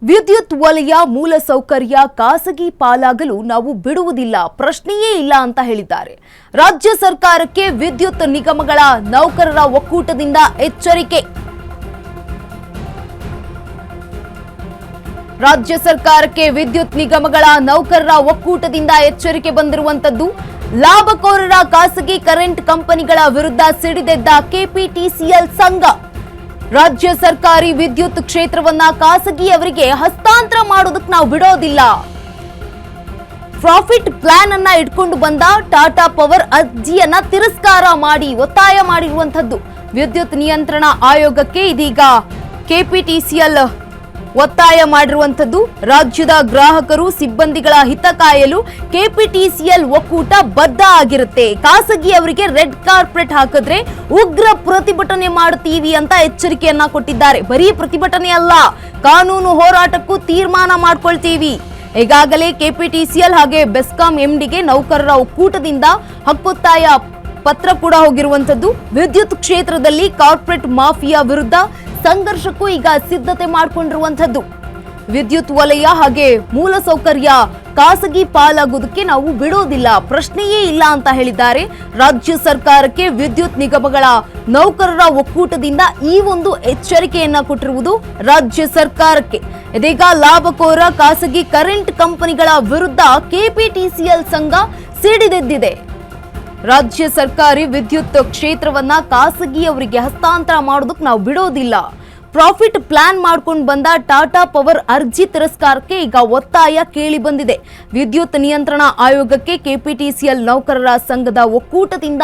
ವಿದ್ಯುತ್ ವಲಯ ಮೂಲಸೌಕರ್ಯ ಖಾಸಗಿ ಪಾಲಾಗಲು ನಾವು ಬಿಡುವುದಿಲ್ಲ, ಪ್ರಶ್ನೆಯೇ ಇಲ್ಲ ಅಂತ ಹೇಳಿದ್ದಾರೆ. ರಾಜ್ಯ ಸರ್ಕಾರಕ್ಕೆ ವಿದ್ಯುತ್ ನಿಗಮಗಳ ನೌಕರರ ಒಕ್ಕೂಟದಿಂದ ಎಚ್ಚರಿಕೆ. ರಾಜ್ಯ ಸರ್ಕಾರಕ್ಕೆ ವಿದ್ಯುತ್ ನಿಗಮಗಳ ನೌಕರರ ಒಕ್ಕೂಟದಿಂದ ಎಚ್ಚರಿಕೆ ಬಂದಿರುವಂತದ್ದು. ಲಾಭಕೋರರ ಖಾಸಗಿ ಕರೆಂಟ್ ಕಂಪನಿಗಳ ವಿರುದ್ಧ ಸಿಡಿದೆದ್ದ ಕೆಪಿಟಿಸಿಎಲ್ ಸಂಘ. ರಾಜ್ಯ ಸರ್ಕಾರಿ ವಿದ್ಯುತ್ ಕ್ಷೇತ್ರವನ್ನ ಖಾಸಗಿಯವರಿಗೆ ಹಸ್ತಾಂತರ ಮಾಡೋದಕ್ಕೆ ನಾವು ಬಿಡೋದಿಲ್ಲ. ಪ್ರಾಫಿಟ್ ಪ್ಲಾನ್ ಅನ್ನ ಇಟ್ಕೊಂಡು ಬಂದ ಟಾಟಾ ಪವರ್ ಅರ್ಜಿಯನ್ನ ತಿರಸ್ಕಾರ ಮಾಡಿ ಒತ್ತಾಯ ಮಾಡಿರುವಂತದ್ದು. ವಿದ್ಯುತ್ ನಿಯಂತ್ರಣ ಆಯೋಗಕ್ಕೆ ಇದೀಗ ಕೆಪಿಟಿಸಿಎಲ್ ಒತ್ತಾಯ ಮಾಡಿರುವಂತದ್ದು. ರಾಜ್ಯದ ಗ್ರಾಹಕರು ಸಿಬ್ಬಂದಿಗಳ ಹಿತ ಕಾಯಲು ಕೆಪಿಟಿಸಿಎಲ್ ಒಕ್ಕೂಟ ಬದ್ಧ ಆಗಿರುತ್ತೆ. ಖಾಸಗಿಯವರಿಗೆ ರೆಡ್ ಕಾರ್ಪೆಟ್ ಹಾಕಿದ್ರೆ ಉಗ್ರ ಪ್ರತಿಭಟನೆ ಮಾಡುತ್ತೀವಿ ಅಂತ ಎಚ್ಚರಿಕೆಯನ್ನ ಕೊಟ್ಟಿದ್ದಾರೆ. ಬರೀ ಪ್ರತಿಭಟನೆ ಅಲ್ಲ, ಕಾನೂನು ಹೋರಾಟಕ್ಕೂ ತೀರ್ಮಾನ ಮಾಡ್ಕೊಳ್ತೀವಿ. ಈಗಾಗಲೇ ಕೆಪಿಟಿಸಿಎಲ್ ಹಾಗೆ ಬೆಸ್ಕಾಂ ಎಂಡಿಗೆ ನೌಕರರ ಒಕ್ಕೂಟದಿಂದ ಹಕ್ಕೊತ್ತಾಯ ಪತ್ರ ಕೂಡ ಹೋಗಿರುವಂತದ್ದು. ವಿದ್ಯುತ್ ಕ್ಷೇತ್ರದಲ್ಲಿ ಕಾರ್ಪೊರೇಟ್ ಮಾಫಿಯಾ ವಿರುದ್ಧ ಸಂಘರ್ಷಕ್ಕೂ ಈಗ ಸಿದ್ಧತೆ ಮಾಡಿಕೊಂಡಿರುವಂತದ್ದು. ವಿದ್ಯುತ್ ವಲಯ ಹಾಗೆ ಮೂಲಸೌಕರ್ಯ ಖಾಸಗಿ ಪಾಲಾಗೋದಕ್ಕೆ ನಾವು ಬಿಡೋದಿಲ್ಲ, ಪ್ರಶ್ನೆಯೇ ಇಲ್ಲ ಅಂತ ಹೇಳಿದ್ದಾರೆ. ರಾಜ್ಯ ಸರ್ಕಾರಕ್ಕೆ ವಿದ್ಯುತ್ ನಿಗಮಗಳ ನೌಕರರ ಒಕ್ಕೂಟದಿಂದ ಈ ಒಂದು ಎಚ್ಚರಿಕೆಯನ್ನ ಕೊಟ್ಟಿರುವುದು ರಾಜ್ಯ ಸರ್ಕಾರಕ್ಕೆ. ಇದೀಗ ಲಾಭಕೋರ ಖಾಸಗಿ ಕರೆಂಟ್ ಕಂಪನಿಗಳ ವಿರುದ್ಧ ಕೆಪಿಟಿಸಿಎಲ್ ಸಂಘ ಸಿಡಿದೆದ್ದಿದೆ. ರಾಜ್ಯ ಸರ್ಕಾರಿ ವಿದ್ಯುತ್ ಕ್ಷೇತ್ರವನ್ನ ಖಾಸಗಿಯವರಿಗೆ ಹಸ್ತಾಂತರ ಮಾಡೋದಕ್ಕೆ ನಾವು ಬಿಡೋದಿಲ್ಲ. ಪ್ರಾಫಿಟ್ ಪ್ಲಾನ್ ಮಾಡ್ಕೊಂಡು ಬಂದ ಟಾಟಾ ಪವರ್ ಅರ್ಜಿ ತಿರಸ್ಕಾರಕ್ಕೆ ಈಗ ಒತ್ತಾಯ ಕೇಳಿ ಬಂದಿದೆ. ವಿದ್ಯುತ್ ನಿಯಂತ್ರಣ ಆಯೋಗಕ್ಕೆ ಕೆಪಿಟಿಸಿಎಲ್ ನೌಕರರ ಸಂಘದ ಒಕ್ಕೂಟದಿಂದ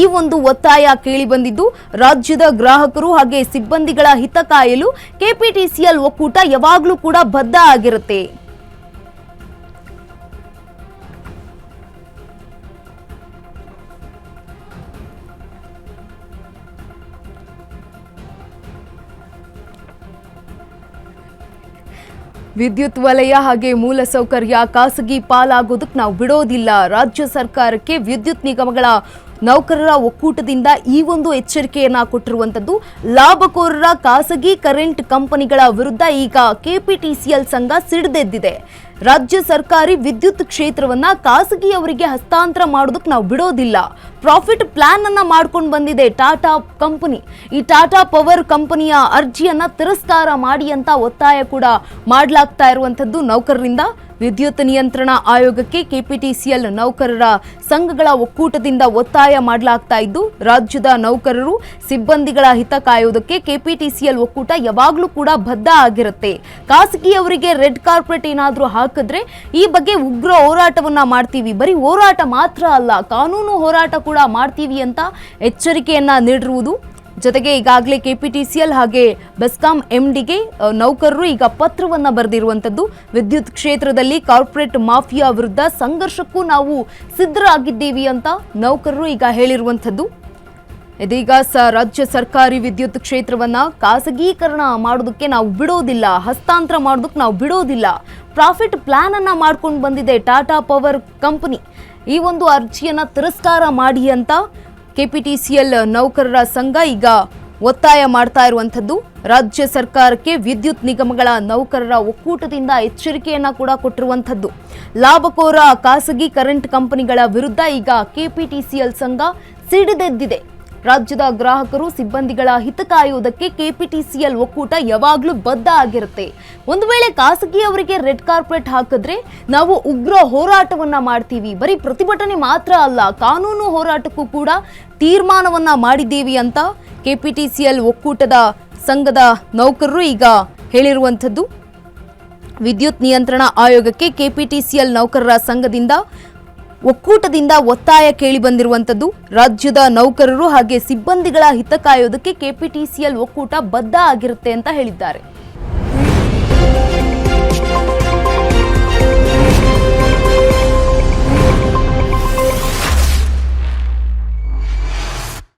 ಈ ಒಂದು ಒತ್ತಾಯ ಕೇಳಿ ಬಂದಿದ್ದು, ರಾಜ್ಯದ ಗ್ರಾಹಕರು ಹಾಗೆ ಸಿಬ್ಬಂದಿಗಳ ಹಿತ ಕಾಯಲು ಕೆಪಿಟಿಸಿಎಲ್ ಒಕ್ಕೂಟ ಯಾವಾಗಲೂ ಕೂಡ ಬದ್ಧ ಆಗಿರುತ್ತೆ. ವಿದ್ಯುತ್ ವಲಯ ಹಾಗೆ ಮೂಲಸೌಕರ್ಯ ಖಾಸಗಿ ಪಾಲಾಗೋದಕ್ಕೆ ನಾವು ಬಿಡೋದಿಲ್ಲ. ರಾಜ್ಯ ಸರ್ಕಾರಕ್ಕೆ ವಿದ್ಯುತ್ ನಿಗಮಗಳ ನೌಕರರ ಒಕ್ಕೂಟದಿಂದ ಈ ಒಂದು ಎಚ್ಚರಿಕೆಯನ್ನ ಕೊಟ್ಟಿರುವಂತದ್ದು. ಲಾಭಕೋರರ ಖಾಸಗಿ ಕರೆಂಟ್ ಕಂಪನಿಗಳ ವಿರುದ್ಧ ಈಗ ಕೆಪಿಟಿಸಿಎಲ್ ಸಂಘ ಸಿಡಿದೆದ್ದಿದೆ. ರಾಜ್ಯ ಸರ್ಕಾರಿ ವಿದ್ಯುತ್ ಕ್ಷೇತ್ರವನ್ನ ಖಾಸಗಿಯವರಿಗೆ ಹಸ್ತಾಂತರ ಮಾಡೋದಕ್ಕೆ ನಾವು ಬಿಡೋದಿಲ್ಲ. ಪ್ರಾಫಿಟ್ ಪ್ಲಾನ್ ಅನ್ನ ಮಾಡ್ಕೊಂಡು ಬಂದಿದೆ ಟಾಟಾ ಕಂಪನಿ. ಈ ಟಾಟಾ ಪವರ್ ಕಂಪನಿಯ ಅರ್ಜಿಯನ್ನ ತಿರಸ್ಕಾರ ಮಾಡಿ ಅಂತ ಒತ್ತಾಯ ಕೂಡ ಮಾಡಲಾಗ್ತಾ ಇರುವಂತದ್ದು ನೌಕರರಿಂದ. ವಿದ್ಯುತ್ ನಿಯಂತ್ರಣ ಆಯೋಗಕ್ಕೆ ಕೆಪಿಟಿಸಿಎಲ್ ನೌಕರರ ಸಂಘಗಳ ಒಕ್ಕೂಟದಿಂದ ಒತ್ತಾಯ ಮಾಡಲಾಗ್ತಾ ಇದ್ದು, ರಾಜ್ಯದ ನೌಕರರು ಸಿಬ್ಬಂದಿಗಳ ಹಿತ ಕಾಯುವುದಕ್ಕೆ ಕೆಪಿಟಿಸಿಎಲ್ ಒಕ್ಕೂಟ ಯಾವಾಗಲೂ ಕೂಡ ಬದ್ಧ ಆಗಿರುತ್ತೆ. ಖಾಸಗಿಯವರಿಗೆ ರೆಡ್ ಕಾರ್ಪೆಟ್ ಏನಾದರೂ ಹಾಕಿದ್ರೆ ಈ ಬಗ್ಗೆ ಉಗ್ರ ಹೋರಾಟವನ್ನ ಮಾಡ್ತೀವಿ. ಬರೀ ಹೋರಾಟ ಮಾತ್ರ ಅಲ್ಲ, ಕಾನೂನು ಹೋರಾಟ ಕೂಡ ಮಾಡ್ತೀವಿ ಅಂತ ಎಚ್ಚರಿಕೆಯನ್ನ ನೀಡಿರುವುದು. ಜೊತೆಗೆ ಈಗಾಗಲೇ ಕೆಪಿಟಿಸಿಎಲ್ ಹಾಗೆ ಬೆಸ್ಕಾಂ ಎಂಡಿಗೆ ನೌಕರರು ಈಗ ಪತ್ರವನ್ನ ಬರೆದಿರುವಂತದ್ದು. ವಿದ್ಯುತ್ ಕ್ಷೇತ್ರದಲ್ಲಿ ಕಾರ್ಪೊರೇಟ್ ಮಾಫಿಯಾ ವಿರುದ್ಧ ಸಂಘರ್ಷಕ್ಕೂ ನಾವು ಸಿದ್ಧರಾಗಿದ್ದೀವಿ ಅಂತ ನೌಕರರು ಈಗ ಹೇಳಿರುವಂತದ್ದು. ಇದೀಗ ರಾಜ್ಯ ಸರ್ಕಾರಿ ವಿದ್ಯುತ್ ಕ್ಷೇತ್ರವನ್ನ ಖಾಸಗೀಕರಣ ಮಾಡೋದಕ್ಕೆ ನಾವು ಬಿಡೋದಿಲ್ಲ, ಹಸ್ತಾಂತರ ಮಾಡೋದಕ್ಕೆ ನಾವು ಬಿಡೋದಿಲ್ಲ. ಪ್ರಾಫಿಟ್ ಪ್ಲಾನ್ ಅನ್ನ ಮಾಡ್ಕೊಂಡು ಬಂದಿದೆ ಟಾಟಾ ಪವರ್ ಕಂಪನಿ. ಈ ಒಂದು ಅರ್ಜಿಯನ್ನ ತಿರಸ್ಕಾರ ಮಾಡಿ ಅಂತ ಕೆಪಿಟಿಸಿಎಲ್ ನೌಕರರ ಸಂಘ ಈಗ ಒತ್ತಾಯ ಮಾಡ್ತಾ ಇರುವಂತದ್ದು. ರಾಜ್ಯ ಸರ್ಕಾರಕ್ಕೆ ವಿದ್ಯುತ್ ನಿಗಮಗಳ ನೌಕರರ ಒಕ್ಕೂಟದಿಂದ ಎಚ್ಚರಿಕೆಯನ್ನ ಕೂಡ ಕೊಟ್ಟಿರುವಂತದ್ದು. ಲಾಭಕೋರ ಖಾಸಗಿ ಕರೆಂಟ್ ಕಂಪನಿಗಳ ವಿರುದ್ಧ ಈಗ ಕೆಪಿಟಿಸಿಎಲ್ ಸಂಘ ಸಿಡಿದೆದ್ದಿದೆ. ರಾಜ್ಯದ ಗ್ರಾಹಕರು ಸಿಬ್ಬಂದಿಗಳ ಹಿತ ಕಾಯುವುದಕ್ಕೆ ಕೆಪಿಟಿಸಿಎಲ್ ಒಕ್ಕೂಟ ಯಾವಾಗಲೂ ಬದ್ಧ ಆಗಿರುತ್ತೆ. ಒಂದು ವೇಳೆ ಖಾಸಗಿಯವರಿಗೆ ರೆಡ್ ಕಾರ್ಪೆಟ್ ಹಾಕಿದ್ರೆ ನಾವು ಉಗ್ರ ಹೋರಾಟವನ್ನ ಮಾಡ್ತೀವಿ. ಬರೀ ಪ್ರತಿಭಟನೆ ಮಾತ್ರ ಅಲ್ಲ, ಕಾನೂನು ಹೋರಾಟಕ್ಕೂ ಕೂಡ ತೀರ್ಮಾನವನ್ನ ಮಾಡಿದ್ದೀವಿ ಅಂತ ಕೆಪಿಟಿಸಿಎಲ್ ಒಕ್ಕೂಟದ ಸಂಘದ ನೌಕರರು ಈಗ ಹೇಳಿರುವಂಥದ್ದು. ವಿದ್ಯುತ್ ನಿಯಂತ್ರಣ ಆಯೋಗಕ್ಕೆ ಕೆಪಿಟಿಸಿಎಲ್ ನೌಕರರ ಸಂಘದಿಂದ ಒಕ್ಕೂಟದಿಂದ ಒತ್ತಾಯ ಕೇಳಿ ಬಂದಿರುವಂತದ್ದು. ರಾಜ್ಯದ ನೌಕರರು ಹಾಗೆ ಸಿಬ್ಬಂದಿಗಳ ಹಿತ ಕಾಯೋದಕ್ಕೆ ಕೆಪಿಟಿಸಿಎಲ್ ಒಕ್ಕೂಟ ಬದ್ಧ ಆಗಿರುತ್ತೆ ಅಂತ ಹೇಳಿದ್ದಾರೆ.